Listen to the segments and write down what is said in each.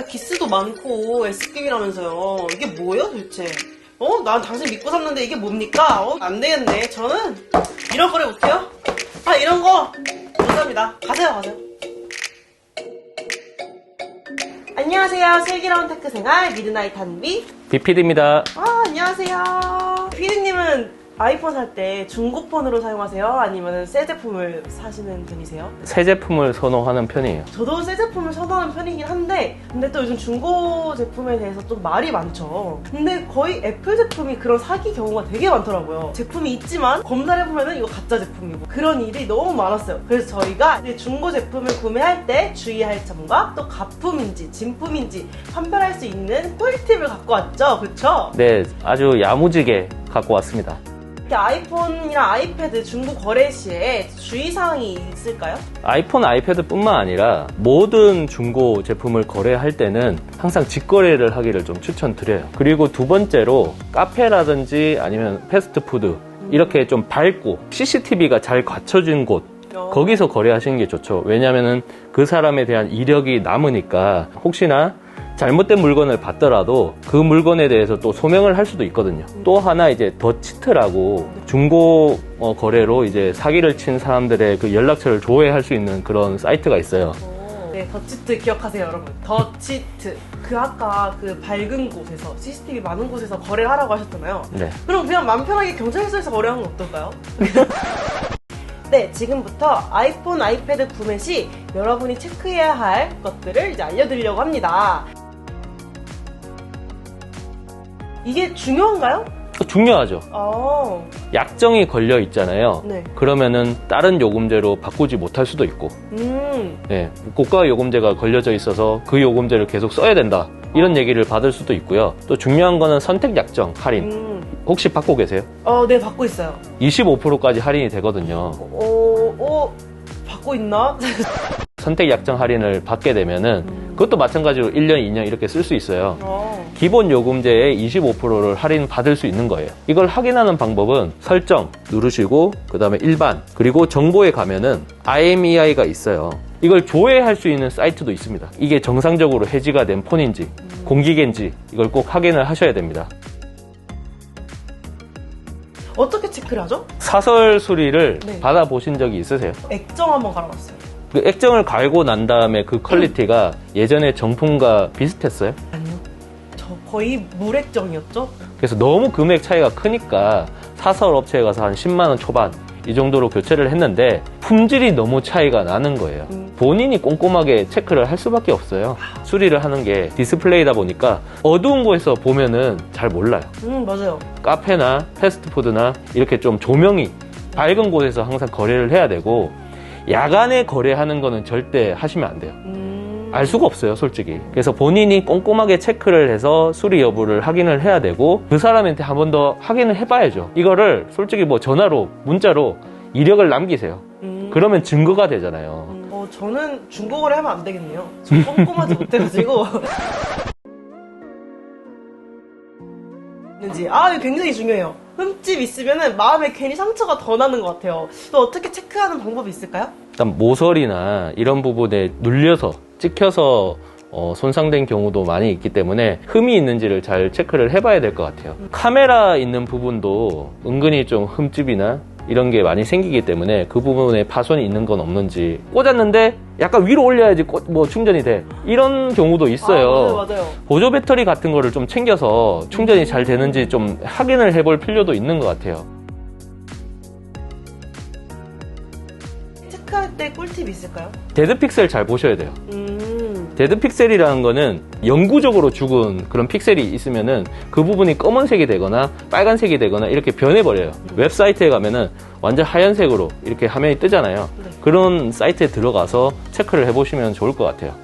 기스도 많고 SP이라면서요. 이게 뭐예요 도대체? 난 당신 믿고 샀는데 이게 뭡니까? 안 되겠네. 저는 이런 거를 못해요. 이런 거 못합니다. 가세요. 안녕하세요. 슬기로운 테크 생활 미드나잇 한비 BPD입니다. 안녕하세요. 피디님은 아이폰 살 때 중고폰으로 사용하세요? 아니면 새 제품을 사시는 편이세요? 새 제품을 선호하는 편이에요. 저도 새 제품을 선호하는 편이긴 한데 근데 또 요즘 중고 제품에 대해서 좀 말이 많죠. 근데 거의 애플 제품이 그런 사기 경우가 되게 많더라고요. 제품이 있지만 검사해보면 이거 가짜 제품이고 그런 일이 너무 많았어요. 그래서 저희가 이제 중고 제품을 구매할 때 주의할 점과 또 가품인지 진품인지 판별할 수 있는 꿀팁을 갖고 왔죠. 그쵸? 네, 아주 야무지게 갖고 왔습니다. 이렇게 아이폰이랑 아이패드 중고 거래 시에 주의사항이 있을까요? 아이폰, 아이패드뿐만 아니라 모든 중고 제품을 거래할 때는 항상 직거래를 하기를 좀 추천드려요. 그리고 두 번째로 카페라든지 아니면 패스트푸드 이렇게 좀 밝고 CCTV가 잘 갖춰진 곳 거기서 거래하시는 게 좋죠. 왜냐면은 그 사람에 대한 이력이 남으니까 혹시나 잘못된 물건을 받더라도 그 물건에 대해서 또 소명을 할 수도 있거든요. 또 하나 이제 더치트라고 중고 거래로 이제 사기를 친 사람들의 그 연락처를 조회할 수 있는 그런 사이트가 있어요. 네, 더치트 기억하세요, 여러분. 더치트. 아까 그 밝은 곳에서 CCTV 많은 곳에서 거래를 하라고 하셨잖아요. 네. 그럼 그냥 마음 편하게 경찰서에서 거래하는 건 어떨까요? 네, 지금부터 아이폰, 아이패드 구매 시 여러분이 체크해야 할 것들을 이제 알려드리려고 합니다. 이게 중요한가요? 중요하죠. 약정이 걸려 있잖아요. 네. 그러면은 다른 요금제로 바꾸지 못할 수도 있고, 네, 고가 요금제가 걸려져 있어서 그 요금제를 계속 써야 된다. 이런 얘기를 받을 수도 있고요. 또 중요한 거는 선택 약정 할인. 혹시 받고 계세요? 네, 받고 있어요. 25%까지 할인이 되거든요. 받고 있나? 선택 약정 할인을 받게 되면은 그것도 마찬가지로 1년, 2년 이렇게 쓸 수 있어요. 기본 요금제의 25%를 할인 받을 수 있는 거예요. 이걸 확인하는 방법은 설정 누르시고 그 다음에 일반 그리고 정보에 가면은 IMEI가 있어요. 이걸 조회할 수 있는 사이트도 있습니다. 이게 정상적으로 해지가 된 폰인지 공기계인지 이걸 꼭 확인을 하셔야 됩니다. 어떻게 체크를 하죠? 사설 수리를 네. 받아보신 적이 있으세요? 액정 한번 갈아봤어요. 그 액정을 갈고 난 다음에 그 퀄리티가 예전에 정품과 비슷했어요? 아니요. 저 거의 물액정이었죠? 그래서 너무 금액 차이가 크니까 사설 업체에 가서 한 10만원 초반 이 정도로 교체를 했는데 품질이 너무 차이가 나는 거예요. 본인이 꼼꼼하게 체크를 할 수밖에 없어요. 수리를 하는 게 디스플레이다 보니까 어두운 곳에서 보면은 잘 몰라요. 맞아요. 카페나 패스트푸드나 이렇게 좀 조명이 밝은 곳에서 항상 거래를 해야 되고 야간에 거래하는 거는 절대 하시면 안 돼요. 알 수가 없어요, 솔직히. 그래서 본인이 꼼꼼하게 체크를 해서 수리 여부를 확인을 해야 되고 그 사람한테 한 번 더 확인을 해봐야죠. 이거를 솔직히 뭐 전화로, 문자로 이력을 남기세요. 그러면 증거가 되잖아요. 저는 중고거래 하면 안 되겠네요. 저 꼼꼼하지 못해가지고. 이거 굉장히 중요해요. 흠집 있으면 마음에 괜히 상처가 더 나는 것 같아요. 또 어떻게 체크하는 방법이 있을까요? 일단 모서리나 이런 부분에 눌려서 찍혀서 손상된 경우도 많이 있기 때문에 흠이 있는지를 잘 체크를 해봐야 될 것 같아요. 카메라 있는 부분도 은근히 좀 흠집이나 이런 게 많이 생기기 때문에 그 부분에 파손이 있는 건 없는지 꽂았는데 약간 위로 올려야지 충전이 돼 이런 경우도 있어요. 맞아요. 보조 배터리 같은 거를 좀 챙겨서 충전이 잘 되는지 좀 확인을 해볼 필요도 있는 것 같아요. 체크할 때 꿀팁이 있을까요? 데드 픽셀 잘 보셔야 돼요. 데드 픽셀이라는 거는 영구적으로 죽은 그런 픽셀이 있으면은 그 부분이 검은색이 되거나 빨간색이 되거나 이렇게 변해버려요. 웹사이트에 가면은 완전 하얀색으로 이렇게 화면이 뜨잖아요. 네. 그런 사이트에 들어가서 체크를 해보시면 좋을 것 같아요.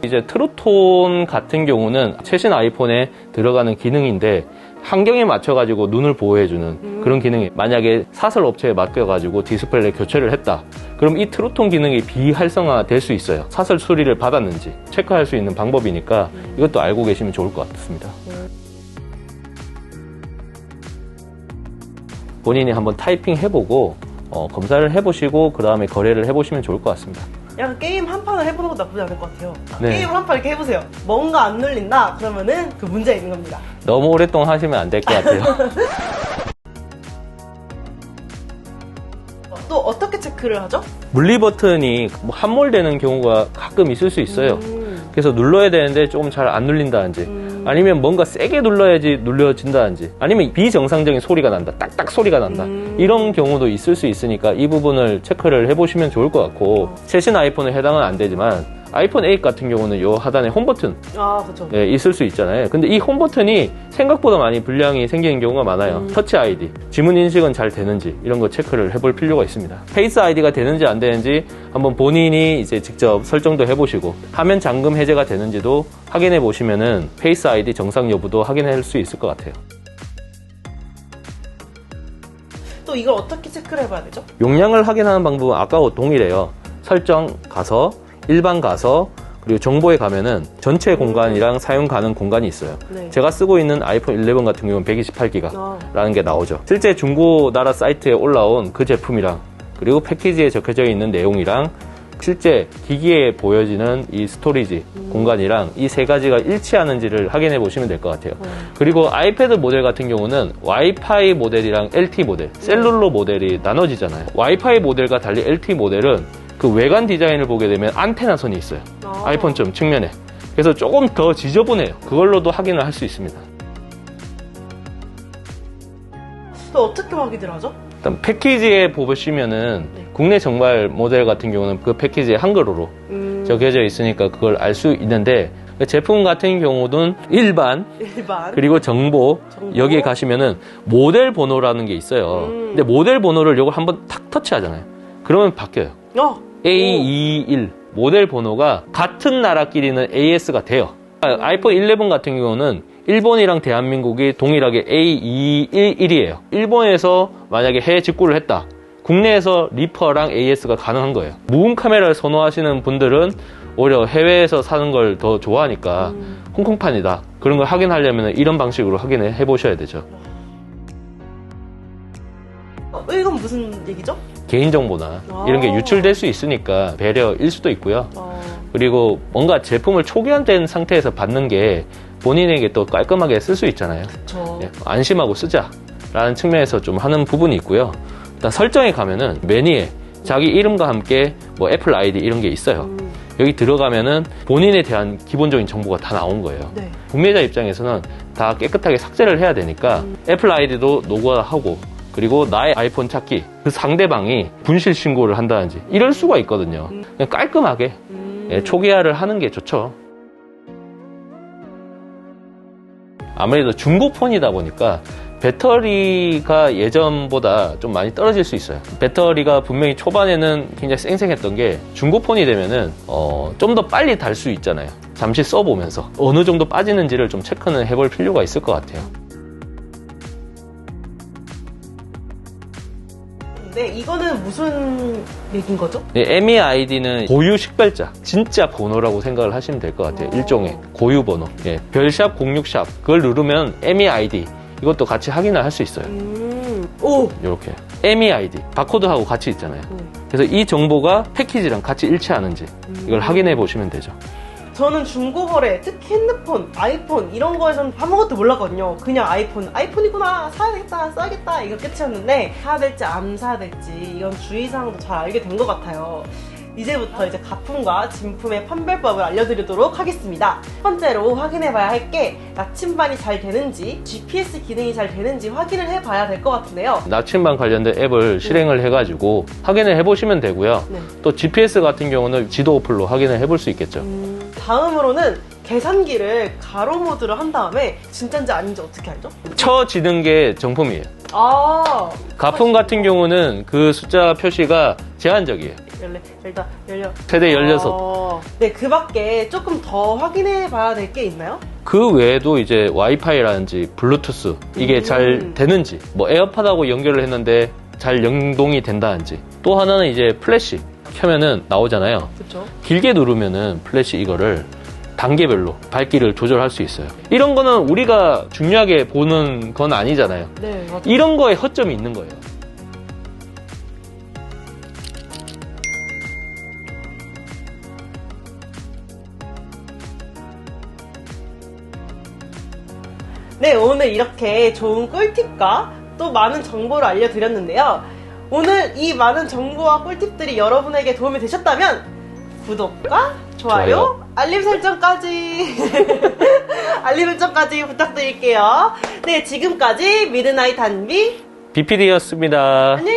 이제 트루톤 같은 경우는 최신 아이폰에 들어가는 기능인데 환경에 맞춰가지고 눈을 보호해주는 그런 기능이 만약에 사설 업체에 맡겨가지고 디스플레이 교체를 했다. 그럼 이 트루톤 기능이 비활성화 될 수 있어요. 사설 수리를 받았는지 체크할 수 있는 방법이니까 이것도 알고 계시면 좋을 것 같습니다. 본인이 한번 타이핑 해보고 검사를 해보시고 그 다음에 거래를 해보시면 좋을 것 같습니다. 약간 게임 한 판을 해보는 것도 나쁘지 않을 것 같아요. 네. 게임을 한 판 이렇게 해보세요. 뭔가 안 눌린다? 그러면은 그 문제가 있는 겁니다. 너무 오랫동안 하시면 안 될 것 같아요. 또 어떻게 체크를 하죠? 물리 버튼이 뭐 함몰되는 경우가 가끔 있을 수 있어요. 그래서 눌러야 되는데 조금 잘 안 눌린다든지 아니면 뭔가 세게 눌러야지 눌려진다든지 아니면 비정상적인 소리가 난다, 딱딱 소리가 난다, 이런 경우도 있을 수 있으니까 이 부분을 체크를 해보시면 좋을 것 같고, 최신 아이폰에 해당은 안 되지만 아이폰 8 같은 경우는 요 하단에 홈 버튼 그렇죠. 예, 있을 수 있잖아요. 근데 이 홈 버튼이 생각보다 많이 불량이 생기는 경우가 많아요. 터치 아이디, 지문 인식은 잘 되는지 이런 거 체크를 해볼 필요가 있습니다. 페이스 아이디가 되는지 안 되는지 한번 본인이 이제 직접 설정도 해보시고 화면 잠금 해제가 되는지도 확인해 보시면은 페이스 아이디 정상 여부도 확인할 수 있을 것 같아요. 또 이걸 어떻게 체크를 해봐야 되죠? 용량을 확인하는 방법은 아까와 동일해요. 설정 가서, 일반 가서, 그리고 정보에 가면은 전체 공간이랑 사용 가능 공간이 있어요. 네. 제가 쓰고 있는 아이폰 11 같은 경우는 128기가라는 게 나오죠. 실제 중고나라 사이트에 올라온 그 제품이랑, 그리고 패키지에 적혀져 있는 내용이랑 실제 기기에 보여지는 이 스토리지 공간이랑 이 세 가지가 일치하는지를 확인해 보시면 될 것 같아요. 그리고 아이패드 모델 같은 경우는 와이파이 모델이랑 LTE 모델, 셀룰러 모델이 나눠지잖아요. 와이파이 모델과 달리 LTE 모델은 그 외관 디자인을 보게 되면 안테나 선이 있어요. 아이폰점 측면에. 그래서 조금 더 지저분해요. 그걸로도 확인을 할 수 있습니다. 또 어떻게 확인을 하죠? 일단 패키지에 보시면은 국내 정발 모델 같은 경우는 그 패키지에 한글어로 적혀져 있으니까 그걸 알 수 있는데, 제품 같은 경우는 일반 그리고 정보 여기에 가시면은 모델 번호라는 게 있어요. 근데 모델 번호를 이걸 한번 탁 터치하잖아요. 그러면 바뀌어요. A21 모델 번호가 같은 나라끼리는 AS가 돼요. 아이폰 11 같은 경우는 일본이랑 대한민국이 동일하게 A211이에요. 일본에서 만약에 해외 직구를 했다, 국내에서 리퍼랑 AS가 가능한 거예요. 무음 카메라를 선호하시는 분들은 오히려 해외에서 사는 걸 더 좋아하니까 홍콩판이다, 그런 걸 확인하려면 이런 방식으로 확인을 해보셔야 되죠. 이건 무슨 얘기죠? 개인정보나 이런 게 유출될 수 있으니까 배려일 수도 있고요. 그리고 뭔가 제품을 초기화된 상태에서 받는 게 본인에게 또 깔끔하게 쓸 수 있잖아요. 예, 안심하고 쓰자라는 측면에서 좀 하는 부분이 있고요. 일단 설정에 가면은 메뉴에 자기 이름과 함께 뭐 애플 아이디 이런 게 있어요. 여기 들어가면은 본인에 대한 기본적인 정보가 다 나온 거예요. 네. 구매자 입장에서는 다 깨끗하게 삭제를 해야 되니까 애플 아이디도 노후화하고, 그리고 나의 아이폰 찾기, 그 상대방이 분실 신고를 한다든지 이럴 수가 있거든요. 그냥 깔끔하게 초기화를 하는 게 좋죠. 아무래도 중고폰이다 보니까 배터리가 예전보다 좀 많이 떨어질 수 있어요. 배터리가 분명히 초반에는 굉장히 쌩쌩했던 게 중고폰이 되면은 좀 더 빨리 달 수 있잖아요. 잠시 써보면서 어느 정도 빠지는지를 좀 체크는 해볼 필요가 있을 것 같아요. 네, 이거는 무슨 얘기인 거죠? 네, MEID는 고유 식별자, 진짜 번호라고 생각을 하시면 될 것 같아요. 일종의 고유 번호. 예, 별샵 06샵 그걸 누르면 MEID 이것도 같이 확인을 할 수 있어요. 이렇게 MEID 바코드하고 같이 있잖아요. 그래서 이 정보가 패키지랑 같이 일치하는지 이걸 확인해 보시면 되죠. 저는 중고거래, 특히 핸드폰, 아이폰 이런 거에서는 아무것도 몰랐거든요. 그냥 아이폰이구나, 사야겠다, 써야겠다 이거 끝이었는데, 사야 될지 안 사야 될지 이런 주의사항도 잘 알게 된 것 같아요. 이제부터 이제 가품과 진품의 판별법을 알려드리도록 하겠습니다. 첫 번째로 확인해봐야 할 게 나침반이 잘 되는지, GPS 기능이 잘 되는지 확인을 해봐야 될 것 같은데요. 나침반 관련된 앱을 실행을 해가지고 확인을 해보시면 되고요. 또 GPS 같은 경우는 지도 어플로 확인을 해볼 수 있겠죠. 다음으로는 계산기를 가로 모드로 한 다음에 진짜인지 아닌지 어떻게 알죠? 쳐지는 게 정품이에요. 아, 가품 같은 경우는 그 숫자 표시가 제한적이에요. 열려. 최대 16. 네, 그 밖에 조금 더 확인해 봐야 될 게 있나요? 그 외에도 이제 와이파이라든지 블루투스 이게 잘 되는지, 뭐 에어팟하고 연결을 했는데 잘 연동이 된다든지, 또 하나는 이제 플래시 켜면은 나오잖아요. 그렇죠. 길게 누르면은 플래시 이거를 단계별로 밝기를 조절할 수 있어요. 이런 거는 우리가 중요하게 보는 건 아니잖아요. 네, 맞아요. 이런 거에 허점이 있는 거예요. 네, 오늘 이렇게 좋은 꿀팁과 또 많은 정보를 알려드렸는데요. 오늘 이 많은 정보와 꿀팁들이 여러분에게 도움이 되셨다면 구독과 좋아요. 알림 설정까지 알림 설정까지 부탁드릴게요. 네, 지금까지 미드나잇 한비 BPD였습니다. 안녕히